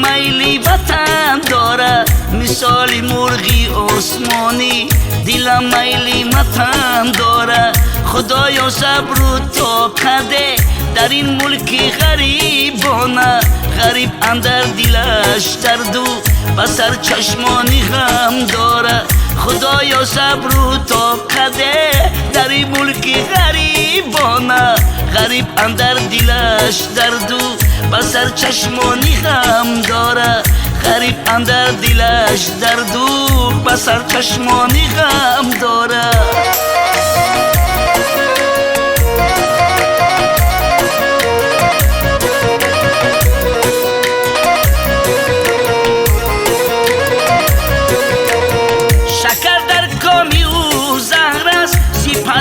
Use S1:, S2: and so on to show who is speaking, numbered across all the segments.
S1: میلی وطن داره مثال مرغی آسمانی دلم میلی وطن داره خدایا صبر و طاقت در این ملک غریبانه غریب اندر دلش درد و بسر چشمانی غم داره خدایا صبر و طاقت در این ملک غریبانه غریب اندر دلش درد و بسر چشمانی غم داره غریب اندر دلش درد و بسر چشمانی غم داره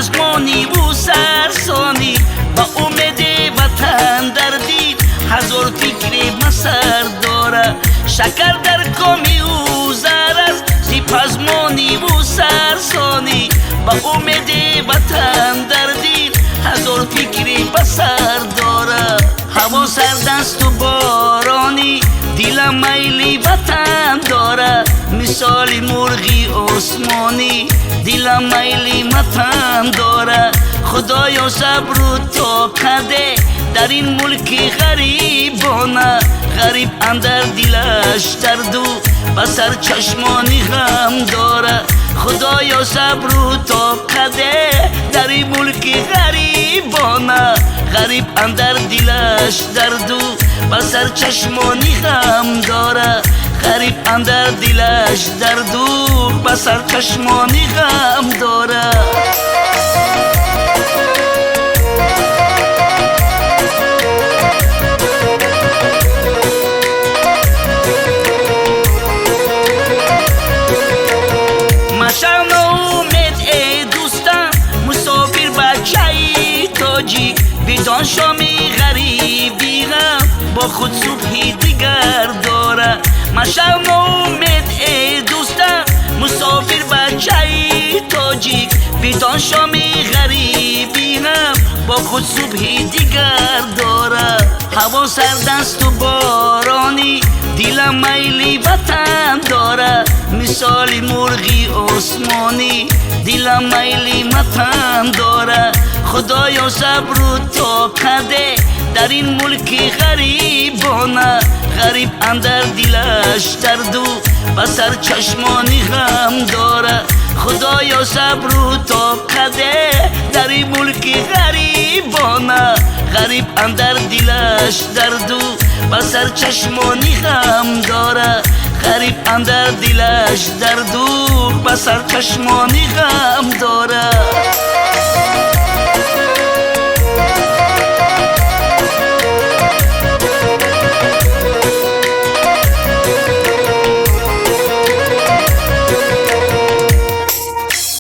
S1: پشمانی و سرسانی با امید وطن در دید هزار فکر مسر داره شکر در کامی و زر است زی پشمانی و سرسانی با امید وطن در دید هزار فکر بسر داره هوا سردست و بارانی دلم میلی وطن داره مثال مرغی آسمانی دلم میلی وطن داره خدایا صبر و طاقت در این ملک غریبانه غریب اندر دلش درد و بسر چشمانی غم داره خدایا صبر و طاقت در این ملک غریبانه غریب اندر دلش درد و بسر چشمانی غم داره غریب اندر دلش درد و بسر چشمانی غم داره مشم امید ای دوستم مسافر بچه تاجیک بدان شامی غریبی غم با خود صبحی دیگر داره مشم امید ای دوستم مسافر بچه تاجیک بدان شامی غریبی غم با خود صبحی دیگر داره هوا سردست و بارانی دلم میلی وطن داره مثال مرغی آسمانی دلم میلی وطن داره خدایا صبر و طاقت در این ملک غریبانه غریب اندر دلش درد و بسر چشمانی غم داره خدایا صبر و طاقت در این ملک غریبانه غریب اندر دلش درد و بسر چشمانی غم داره غریب اندر دلش درد و بسر چشمانی غم داره